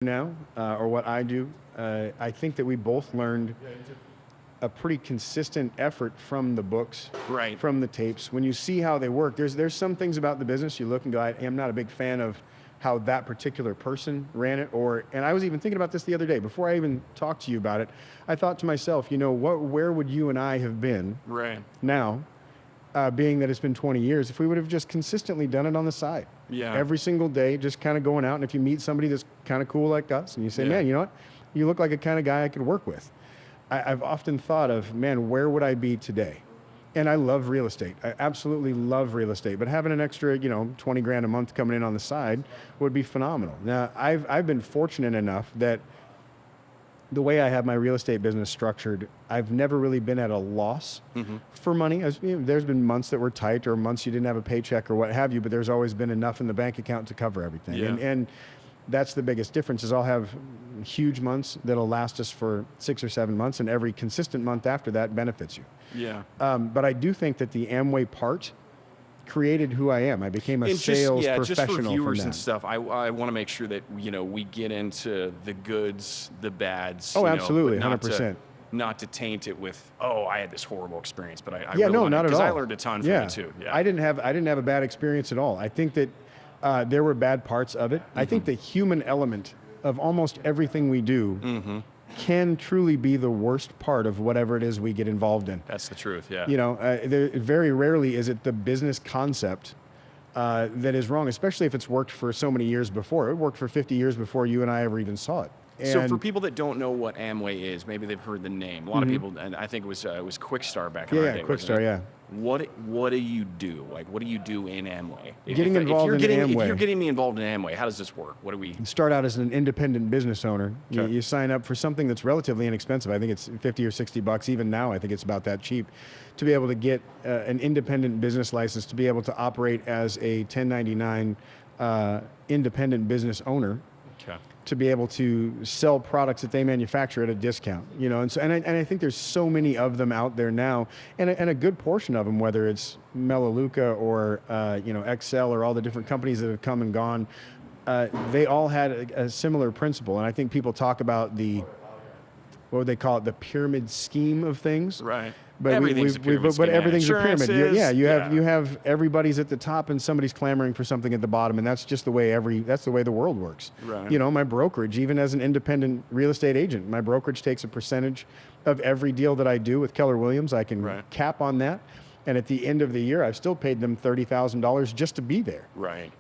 now, or what I do, I think that we both learned a pretty consistent effort from the books, Right. from the tapes. When you see how they work, there's some things about the business you look and go, I am not a big fan of how that particular person ran it. And I was even thinking about this the other day before I even talked to you about it. I thought to myself, where would you and I have been Right. now, being that it's been 20 years, if we would have just consistently done it on the side? Yeah. Every single day, just kind of going out. And if you meet somebody that's kind of cool like us and you say, Yeah. man, you know what? You look like a kind of guy I could work with. I've often thought of, man, where would I be today? And I love real estate. I absolutely love real estate. But having an extra, 20 grand a month coming in on the side would be phenomenal. Now, I've been fortunate enough that the way I have my real estate business structured, I've never really been at a loss for money. There's been months that were tight or months you didn't have a paycheck or what have you, but there's always been enough in the bank account to cover everything. Yeah. And that's the biggest difference is I'll have huge months that'll last us for 6 or 7 months, and every consistent month after that benefits you. Yeah. But I do think that the Amway part created who I am. I became a And sales just professional for from viewers that. and stuff, I want to make sure that we get into the goods, the bads. Oh, absolutely, but not 100%. Not to taint it with, I had this horrible experience, but I Yeah, really no, not at all. because I learned a ton from it too. Yeah. I didn't have a bad experience at all. I think that there were bad parts of it. I think the human element of almost everything we do can truly be the worst part of whatever it is we get involved in. That's the truth. Yeah. Very rarely is it the business concept that is wrong, especially if it's worked for so many years before. It worked for 50 years before you and I ever even saw it. So And- for people that don't know what Amway is, maybe they've heard the name. A lot of people, and I think it was Quickstar back in our day. wasn't Quickstar, it? yeah. What do you do? Like, what do you do in Amway? Getting involved in If Amway. you're getting me involved in Amway, how does this work? What do we? Start out as an independent business owner. Okay. You sign up for something that's relatively inexpensive. I think it's 50 or 60 bucks. Even now, I think it's about that cheap to be able to get an independent business license, to be able to operate as a 1099 independent business owner, Okay. to be able to sell products that they manufacture at a discount, and I think there's so many of them out there now, and a good portion of them, whether it's Melaleuca or Excel or all the different companies that have come and gone, they all had a similar principle. And I think people talk about what would they call it, the pyramid scheme of things. Right. But Everything's a pyramid scheme, but everything's a pyramid. insurances, You have everybody's at the top and somebody's clamoring for something at the bottom, and that's just the way the world works. Right. My brokerage, even as an independent real estate agent, my brokerage takes a percentage of every deal that I do with Keller Williams. I can Right. cap on that, and at the end of the year, I've still paid them $30,000 just to be there. Right.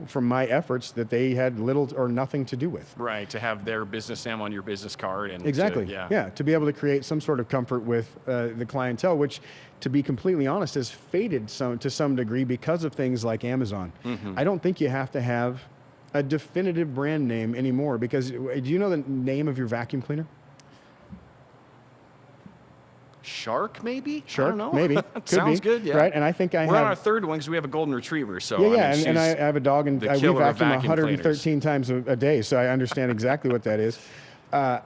From my efforts that they had little or nothing to do with. Right. To have their business name on your business card and Exactly. to To be able to create some sort of comfort with the clientele, which, to be completely honest, has faded to some degree because of things like Amazon. I don't think you have to have a definitive brand name anymore, because do you know the name of your vacuum cleaner? Shark, maybe? Shark, I don't know. maybe. Could Sounds be. good, yeah. Right, and I think We're on our third one because we have a golden retriever. So and I have a dog, and the we killer of vacuum vacuum 113 times a day, so I understand exactly what that is. But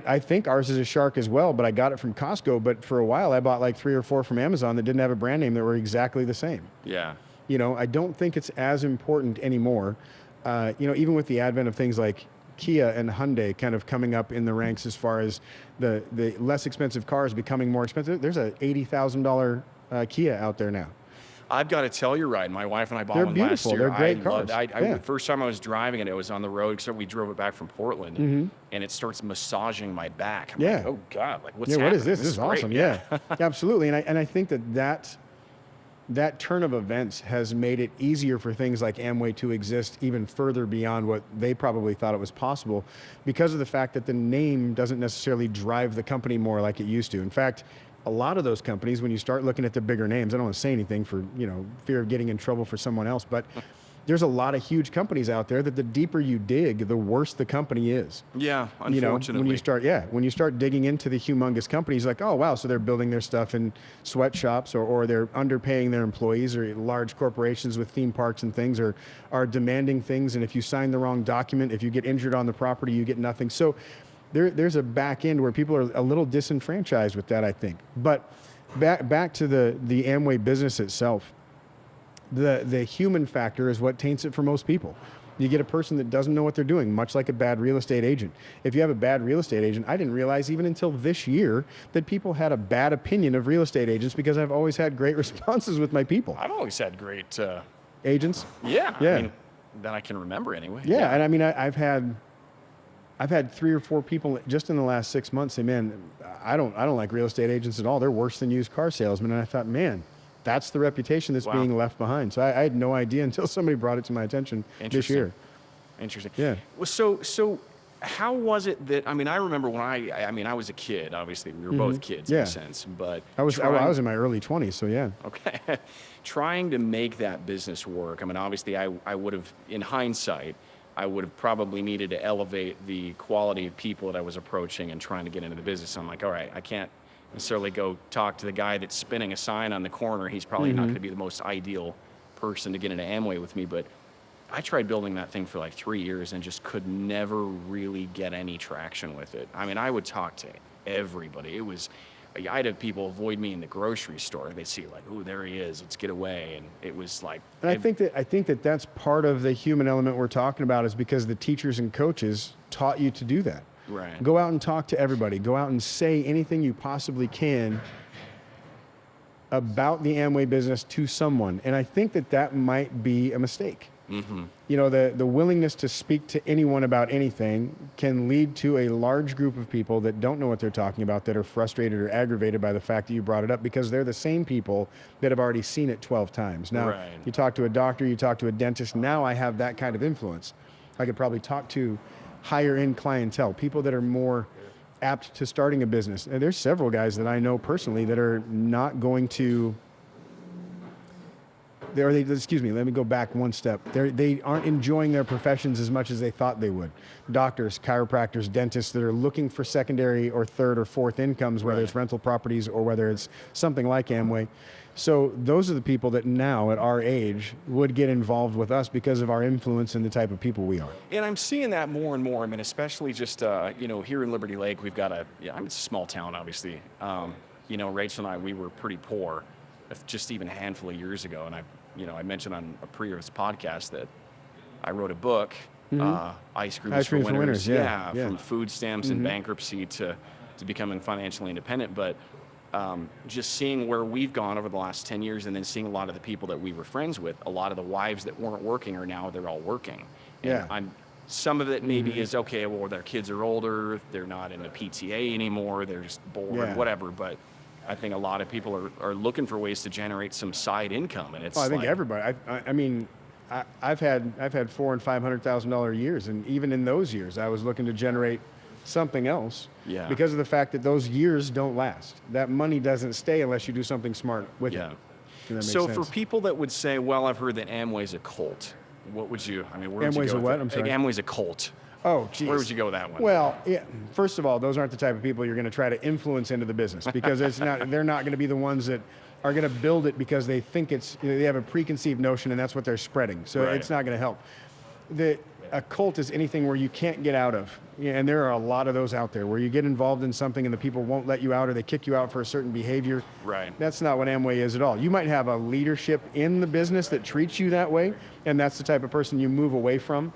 I think ours is a Shark as well, but I got it from Costco. But for a while, I bought like 3 or 4 from Amazon that didn't have a brand name that were exactly the same. Yeah. I don't think it's as important anymore. Even with the advent of things like Kia and Hyundai kind of coming up in the ranks as far as the less expensive cars becoming more expensive. There's a $80,000 Kia out there now. I've got to tell you, right? My wife and I bought They're one beautiful. last year. They're great I cars. loved- Yeah. The first time I was driving it, it was on the road, except we drove it back from Portland, and it starts massaging my back. I'm like, oh God, like what's happening? What is this? This is great. awesome. Yeah, absolutely. And I think that turn of events has made it easier for things like Amway to exist even further beyond what they probably thought it was possible, because of the fact that the name doesn't necessarily drive the company more like it used to. In fact, a lot of those companies, when you start looking at the bigger names, I don't want to say anything for fear of getting in trouble for someone else, but there's a lot of huge companies out there that the deeper you dig, the worse the company is. Yeah, unfortunately. When you start digging into the humongous companies, like, oh wow, so they're building their stuff in sweatshops, or they're underpaying their employees, or large corporations with theme parks and things are demanding things, and if you sign the wrong document, if you get injured on the property, you get nothing. So there's a back end where people are a little disenfranchised with that, I think. But back to the Amway business itself. The human factor is what taints it for most people. You get a person that doesn't know what they're doing, much like a bad real estate agent. If you have a bad real estate agent, I didn't realize even until this year that people had a bad opinion of real estate agents, because I've always had great responses with my people. I've always had great Agents? Yeah. Yeah. I mean, that I can remember anyway. Yeah, and I mean, I've had 3 or 4 people just in the last 6 months say, "Man, I don't like real estate agents at all. They're worse than used car salesmen." And I thought, man, that's the reputation that's being left behind. So I had no idea until somebody brought it to my attention this year. Interesting. Yeah. Well, so how was it that, I mean, I remember when I was a kid, obviously we were both kids in a sense, but I was in my early 20s, so yeah. Okay. Trying to make that business work. I mean, obviously I would have, in hindsight, I would have probably needed to elevate the quality of people that I was approaching and trying to get into the business. I'm like, all right, I can't necessarily go talk to the guy that's spinning a sign on the corner. He's probably not going to be the most ideal person to get into Amway with me, but I tried building that thing for like 3 years and just could never really get any traction with it. I mean, I would talk to everybody. I'd have people avoid me in the grocery store. They'd see like, "Ooh, there he is. Let's get away." And it was like, and I think that that's part of the human element we're talking about, is because the teachers and coaches taught you to do that. Right. Go out and talk to everybody. Go out and say anything you possibly can about the Amway business to someone. And I think that might be a mistake. You know, the willingness to speak to anyone about anything can lead to a large group of people that don't know what they're talking about, that are frustrated or aggravated by the fact that you brought it up, because they're the same people that have already seen it 12 times. Now, you talk to a doctor, you talk to a dentist. Now I have that kind of influence. I could probably talk to higher end clientele, people that are more apt to starting a business. And there's several guys that I know personally that are not going to, excuse me, let me go back one step. They aren't enjoying their professions as much as they thought they would. Doctors, chiropractors, dentists that are looking for secondary or third or fourth incomes, whether it's rental properties or whether it's something like Amway. So those are the people that now at our age would get involved with us because of our influence and the type of people we are. And I'm seeing that more and more. I mean, especially just, here in Liberty Lake, we've got it's a small town, obviously. Rachel and I, we were pretty poor just even a handful of years ago. And I mentioned on a previous podcast that I wrote a book, Ice Creams for Winners. From food stamps and bankruptcy to becoming financially independent. But just seeing where we've gone over the last 10 years, and then seeing a lot of the people that we were friends with, a lot of the wives that weren't working are now, they're all working. And some of it maybe is, okay, well, their kids are older, they're not in the PTA anymore, they're just bored, whatever. But I think a lot of people are looking for ways to generate some side income, and it's. I think everybody. I've had $400,000 and $500,000 years, and even in those years, I was looking to generate something else. Yeah. Because of the fact that those years don't last. That money doesn't stay unless you do something smart with it. So for people that would say, "Well, I've heard that Amway's a cult," what would you? I mean, where would you go? Amway's a what? I'm sorry. Amway's a cult. Oh, geez. Where would you go with that one? Well, first of all, those aren't the type of people you're going to try to influence into the business, because they're not going to be the ones that are going to build it because they think they have a preconceived notion and that's what they're spreading. So it's not going to help. A cult is anything where you can't get out of. And there are a lot of those out there where you get involved in something and the people won't let you out, or they kick you out for a certain behavior. Right. That's not what Amway is at all. You might have a leadership in the business that treats you that way, and that's the type of person you move away from.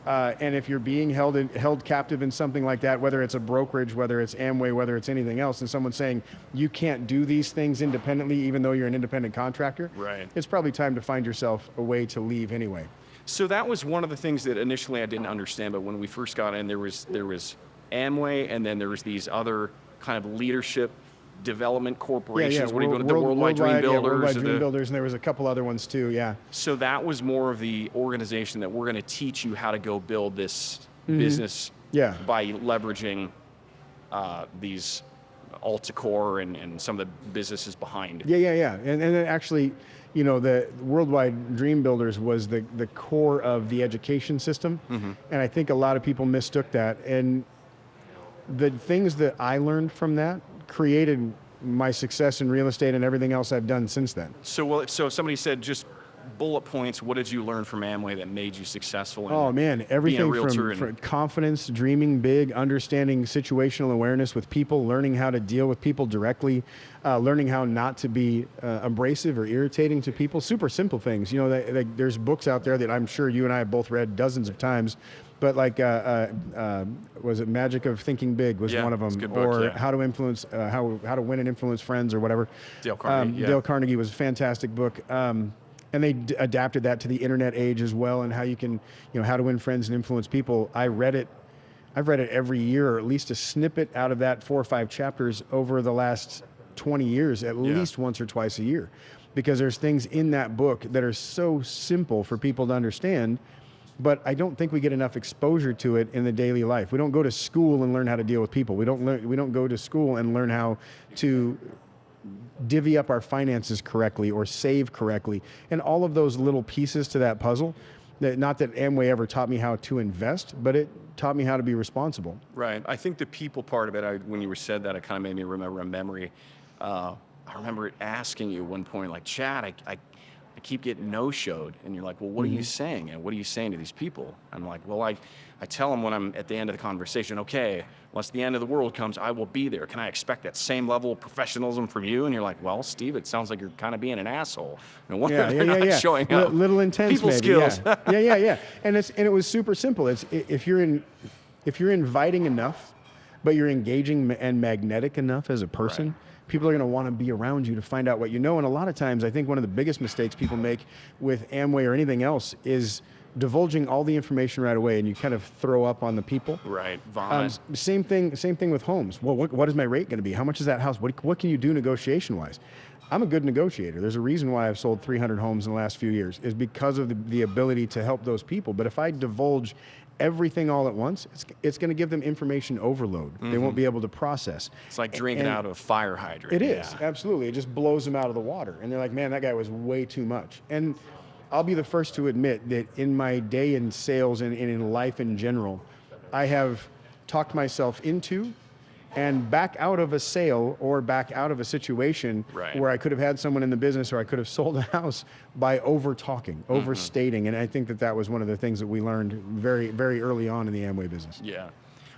And if you're being held captive in something like that, whether it's a brokerage, whether it's Amway, whether it's anything else, and someone's saying you can't do these things independently even though you're an independent contractor, it's probably time to find yourself a way to leave anyway. So that was one of the things that initially I didn't understand, but when we first got in, there was Amway, and then there was these other kind of leadership development corporations. What are you going to the Worldwide Dream Builders? Worldwide Dream Builders, and there was a couple other ones too, So that was more of the organization that we're going to teach you how to go build this business by leveraging these Alticor and some of the businesses behind. And then actually, the Worldwide Dream Builders was the core of the education system. And I think a lot of people mistook that. And the things that I learned from that created my success in real estate and everything else I've done since then. So somebody said, just bullet points, what did you learn from Amway that made you successful? Oh man, everything being a realtor from and confidence, dreaming big, understanding situational awareness with people, learning how to deal with people directly, learning how not to be abrasive or irritating to people. Super simple things. You know, there's books out there that I'm sure you and I have both read dozens of times. But like, was it Magic of Thinking Big was Yeah, one of it's a them, good book, or yeah. How to Influence, how to Win and Influence Friends, or whatever. Dale Carnegie. Dale Carnegie was a fantastic book. And they adapted that to the internet age as well, and how you can, you know, how to win friends and influence people. I've read it every year, or at least a snippet out of that 4 or 5 chapters over the last 20 years, at least once or twice a year, because there's things in that book that are so simple for people to understand, but I don't think we get enough exposure to it in the daily life. We don't go to school and learn how to deal with people. We don't go to school and learn how to divvy up our finances correctly or save correctly. And all of those little pieces to that puzzle, that not that Amway ever taught me how to invest, but it taught me how to be responsible. Right. I think the people part of it, when you were said that, it kind of made me remember a memory. I remember asking you at one point, like, Chad, I keep getting no-showed. And you're like, well, what are you saying? And what are you saying to these people? I'm like, well, I tell them when I'm at the end of the conversation, okay, once the end of the world comes, I will be there. Can I expect that same level of professionalism from you? And you're like, well, Steve, it sounds like you're kind of being an asshole. No wonder they're not showing up. Little intense, people maybe. skills. Yeah. And it was super simple. It's if you're inviting enough, but you're engaging and magnetic enough as a person. Right. People are going to want to be around you to find out what you know. And a lot of times, I think one of the biggest mistakes people make with Amway or anything else is divulging all the information right away, and you kind of throw up on the people. Right, vomit. Same thing with homes. Well, what is my rate going to be? How much is that house? What can you do negotiation-wise? I'm a good negotiator. There's a reason why I've sold 300 homes in the last few years, is because of the ability to help those people. But if I divulge everything all at once, it's going to give them information overload. They won't be able to process. It's like drinking out of a fire hydrant. It is, absolutely. It just blows them out of the water. And they're like, man, that guy was way too much. And I'll be the first to admit that in my day in sales and in life in general, I have talked myself into and back out of a sale or back out of a situation where I could have had someone in the business or I could have sold a house by over-talking, overstating. And I think that was one of the things that we learned very, very early on in the Amway business. Yeah.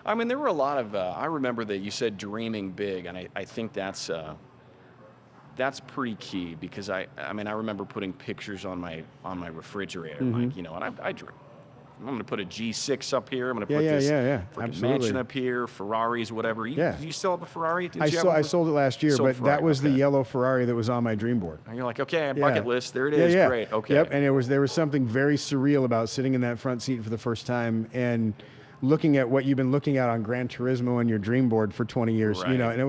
I mean, there were a lot of, I remember that you said dreaming big, and I think that's pretty key, because I remember putting pictures on my refrigerator, like, you know, and I dream. I'm going to put a G6 up here. I'm going to put this freaking mansion up here, Ferraris, whatever. You still have a Ferrari? I sold it last year, but that was the yellow Ferrari that was on my dream board. And you're like, okay, bucket list. There it is. Great. Okay. Yep. And there was something very surreal about sitting in that front seat for the first time and looking at what you've been looking at on Gran Turismo on your dream board for 20 years. You know, and it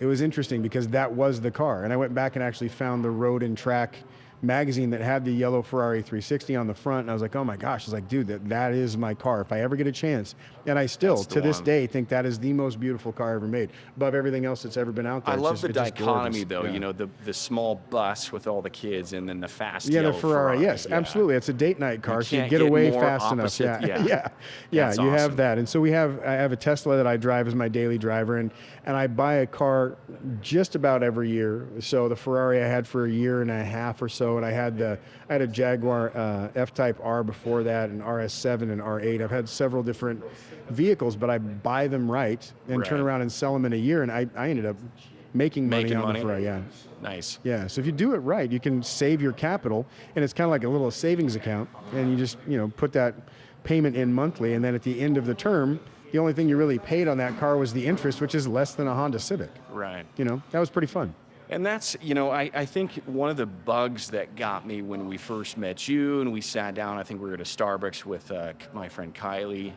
was interesting because that was the car. And I went back and actually found the Road and Track magazine that had the yellow Ferrari 360 on the front, and I was like, oh my gosh, I was like, dude, that is my car if I ever get a chance. And I still to this day think that is the most beautiful car ever made, above everything else that's ever been out there. I love the dichotomy though, you know, the small bus with all the kids and then the fast yellow the Ferrari. Yes, absolutely. It's a date night car, so you get away fast enough. Yeah, you awesome. Have that. And so I have a Tesla that I drive as my daily driver, and I buy a car just about every year. So the Ferrari I had for a year and a half or so, and I had a Jaguar F-Type R before that, and RS7 and R8. I've had several different vehicles, but I buy them right and turn around and sell them in a year, and I ended up making money on the Ferrari. Yeah. Nice. Yeah. So if you do it right, you can save your capital, and it's kind of like a little savings account, and you just put that payment in monthly, and then at the end of the term, the only thing you really paid on that car was the interest, which is less than a Honda Civic. Right. That was pretty fun. And that's, I think one of the bugs that got me when we first met you and we sat down, I think we were at a Starbucks with my friend Kylie.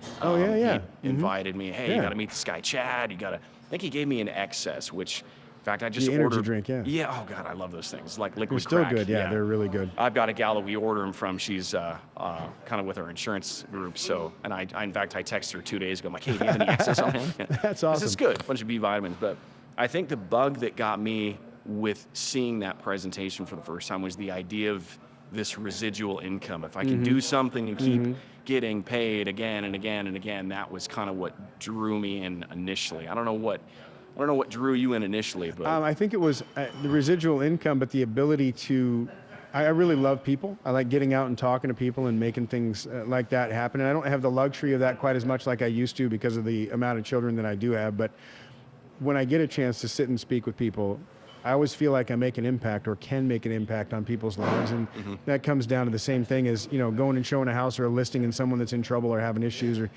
He invited me, hey, you got to meet this guy, Chad. I think he gave me an XS, which, in fact, I just ordered. Energy drink, yeah. Oh, God, I love those things. Like liquid They're still crack. good, yeah, they're really good. I've got a gal that we order them from. She's kind of with our insurance group. So, and in fact, I texted her 2 days ago. I'm like, hey, do you have any XS on him? That's awesome. This is good. A bunch of B vitamins. But I think the bug that got me with seeing that presentation for the first time was the idea of this residual income. If I can do something and keep getting paid again and again and again, that was kind of what drew me in initially. I don't know what drew you in initially, but I think it was the residual income, but the ability to I really love people. I like getting out and talking to people and making things like that happen. And I don't have the luxury of that quite as much like I used to because of the amount of children that I do have. But when I get a chance to sit and speak with people, I always feel like I make an impact or can make an impact on people's lives. And that comes down to the same thing as, going and showing a house or a listing and someone that's in trouble or having issues or